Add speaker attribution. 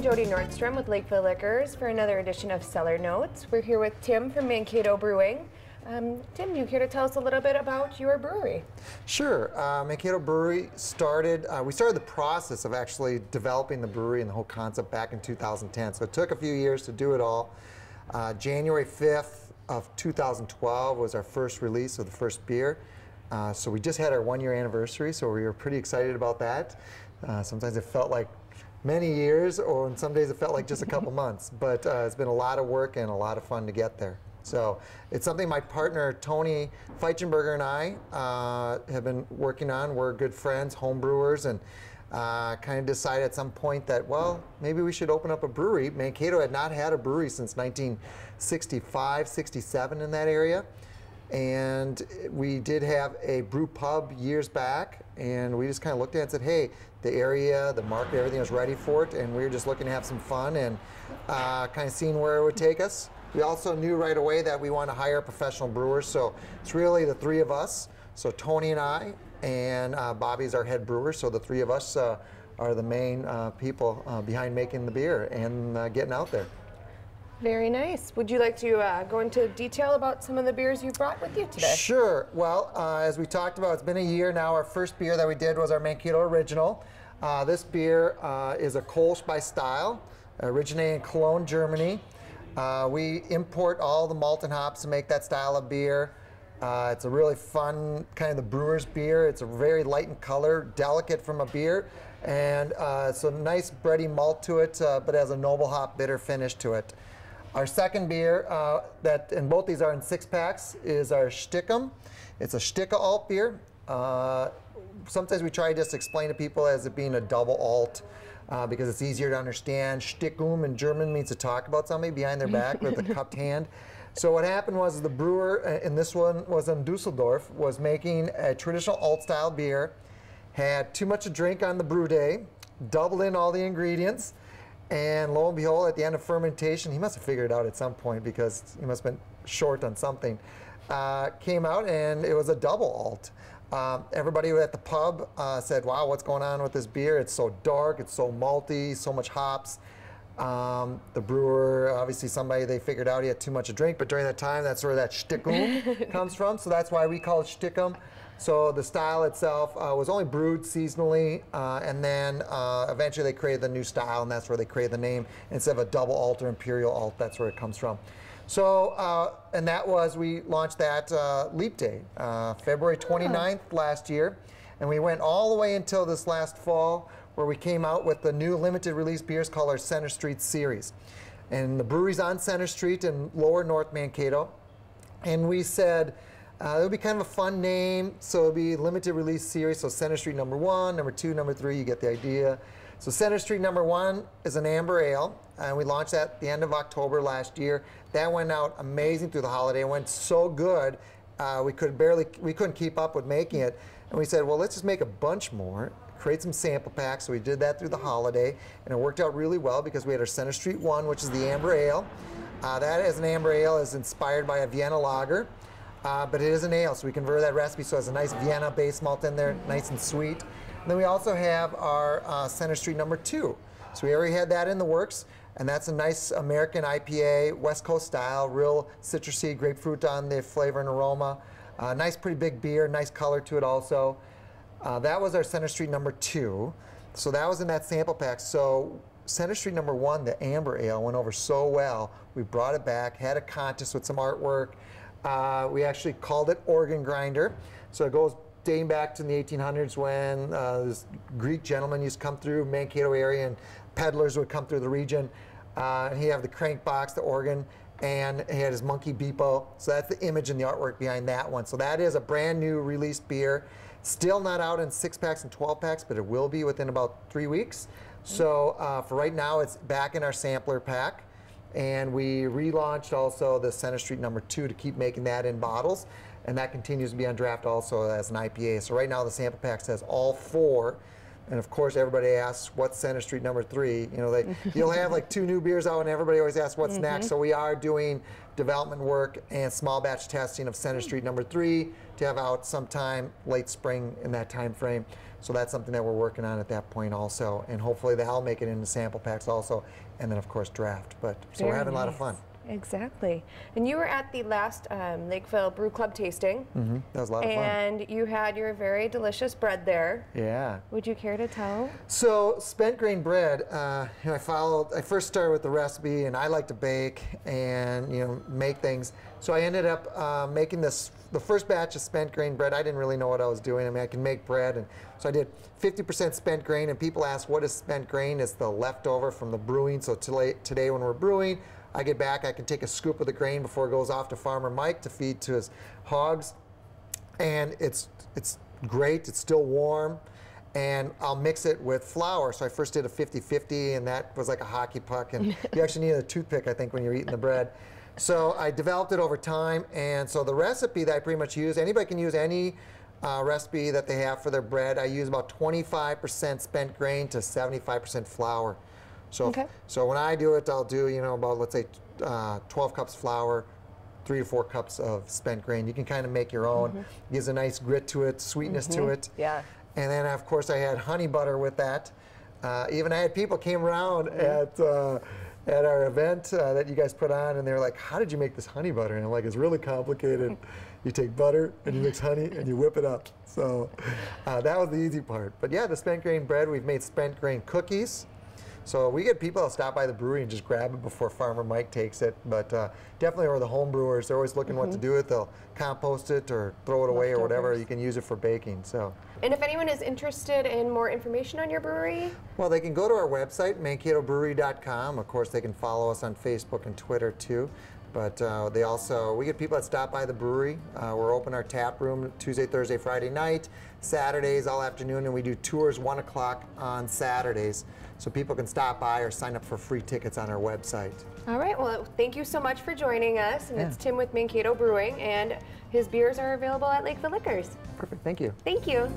Speaker 1: I'm Jody Nordstrom with Lakeville Liquors for another edition of Cellar Notes. We're here with Tim from Mankato Brewing. Tim, you here to tell us a little bit about your brewery?
Speaker 2: Sure. Mankato Brewery started, we started the process of actually developing the brewery and the whole concept back in 2010. So it took a few years to do it all. January 5th of 2012 was our first release of the first beer. So we just had our 1-year anniversary, so we were pretty excited about that. Sometimes it felt like many years, or in some days it felt like just a couple months. But it's been a lot of work and a lot of fun to get there. So it's something my partner Tony Feichenberger and I have been working on. We're good friends, home brewers, and kind of decided at some point that, well, maybe we should open up a brewery. Mankato had not had a brewery since 1965, 67 in that area. And we did have a brew pub years back, and we just kind of looked at it and said, hey, the area, the market, everything was ready for it, and we were just looking to have some fun and kind of seeing where it would take us. We also knew right away that we want to hire professional brewers, so it's really the three of us. So Tony and I, and Bobby's our head brewer, so the three of us are the main people behind making the beer and getting out there.
Speaker 1: Very nice. Would you like to go into detail about some of the beers you brought with you today?
Speaker 2: Sure. Well, as we talked about, it's been a year now. Our first beer that we did was our Mankato Original. This beer is a Kolsch by style, originating in Cologne, Germany. We import all the malt and hops to make that style of beer. It's a really fun kind of the brewer's beer. It's a very light in color, delicate from a beer, and it's a nice bready malt to it, but has a noble hop bitter finish to it. Our second beer, and both these are in 6-packs, is our Stickum. It's a Sticka alt beer. Sometimes we try to just explain to people as it being a double alt because it's easier to understand. Stickum in German means to talk about somebody behind their back with a cupped hand. So what happened was the brewer, and this one was in Dusseldorf, was making a traditional alt-style beer, had too much to drink on the brew day, doubled in all the ingredients, and lo and behold, at the end of fermentation, he must have figured it out at some point because he must have been short on something, came out and it was a double alt. Everybody at the pub said, wow, what's going on with this beer? It's so dark, it's so malty, so much hops. The brewer, obviously somebody they figured out he had too much to drink, but during that time, that's where that Stickum comes from. So that's why we call it Stickum. So the style itself was only brewed seasonally, and then eventually they created the new style, and that's where they created the name. Instead of a double alt or imperial alt, that's where it comes from. So, and that was, we launched that Leap Day, February 29th last year, and we went all the way until this last fall, where we came out with the new limited release beers called our Center Street series. And the brewery's on Center Street in Lower North Mankato, and we said, it would be kind of a fun name, so it would be limited release series, so Center Street number 1, number 2, number 3, you get the idea. So Center Street number 1 is an amber ale, and we launched that at the end of October last year. That went out amazing through the holiday. It went so good, we couldn't keep up with making it. And we said, well, let's just make a bunch more, create some sample packs. So we did that through the holiday, and it worked out really well because we had our Center Street 1, which is the amber ale. That as an amber ale is inspired by a Vienna lager. But it is an ale, so we converted that recipe so it has a nice Vienna base malt in there, nice and sweet. And then we also have our Center Street number 2. So we already had that in the works, and that's a nice American IPA, West Coast style, real citrusy, grapefruit on the flavor and aroma. Nice, pretty big beer, nice color to it also. That was our Center Street number 2. So that was in that sample pack. So Center Street number 1, the amber ale, went over so well. We brought it back, had a contest with some artwork. We actually called it Organ Grinder. So it goes dating back to the 1800s when this Greek gentleman used to come through Mankato area and peddlers would come through the region. And he'd have the crank box, the organ, and he had his monkey Beepo. So that's the image and the artwork behind that one. So that is a brand new released beer. Still not out in 6-packs and 12-packs, but it will be within about 3 weeks. So for right now, it's back in our sampler pack. And we relaunched also the Center Street number 2 to keep making that in bottles. And that continues to be on draft also as an IPA. So right now the sample pack says all 4. And of course, everybody asks, what's Center Street number 3? You know, you'll have like 2 new beers out, and everybody always asks what's next. So we are doing development work and small batch testing of Center Street number 3 to have out sometime late spring in that time frame. So that's something that we're working on at that point also, and hopefully that'll make it into sample packs also, and then of course draft. But so we're having a lot of fun.
Speaker 1: Exactly. And you were at the last Lakeville Brew Club tasting.
Speaker 2: That was a lot of fun.
Speaker 1: And you had your very delicious bread there.
Speaker 2: Yeah.
Speaker 1: Would you care to tell?
Speaker 2: So spent grain bread, you know, I first started with the recipe, and I like to bake and, you know, make things. So I ended up making the first batch of spent grain bread. I didn't really know what I was doing. I mean, I can make bread, and so I did 50% spent grain, and people ask, what is spent grain? It's the leftover from the brewing. So today when we're brewing, I get back, I can take a scoop of the grain before it goes off to Farmer Mike to feed to his hogs. And it's great, it's still warm. And I'll mix it with flour. So I first did a 50-50, and that was like a hockey puck. And you actually need a toothpick, I think, when you're eating the bread. So I developed it over time. And so the recipe that I pretty much use, anybody can use any recipe that they have for their bread. I use about 25% spent grain to 75% flour. So, so when I do it, I'll do, you know, about, let's say, 12 cups flour, 3 to 4 cups of spent grain. You can kind of make your own. Gives a nice grit to it, sweetness to it.
Speaker 1: Yeah.
Speaker 2: And then, of course, I had honey butter with that. Even I had people came around at our event that you guys put on, and they were like, how did you make this honey butter? And I'm like, it's really complicated. You take butter, and you mix honey, and you whip it up. So that was the easy part. But yeah, the spent grain bread, we've made spent grain cookies. So we get people that stop by the brewery and just grab it before Farmer Mike takes it. But definitely, or the home brewers, they're always looking what to do with it. They'll compost it or throw it away or whatever. You can use it for baking. So.
Speaker 1: And if anyone is interested in more information on your brewery?
Speaker 2: Well, they can go to our website, mankatobrewery.com. Of course, they can follow us on Facebook and Twitter too. But we get people that stop by the brewery. We're open our tap room Tuesday, Thursday, Friday night, Saturdays all afternoon, and we do tours 1 o'clock on Saturdays. So people can stop by or sign up for free tickets on our website.
Speaker 1: All right, well, thank you so much for joining us. And it's Tim with Mankato Brewing, and his beers are available at Lakeville Liquors.
Speaker 2: Perfect, thank you.
Speaker 1: Thank you.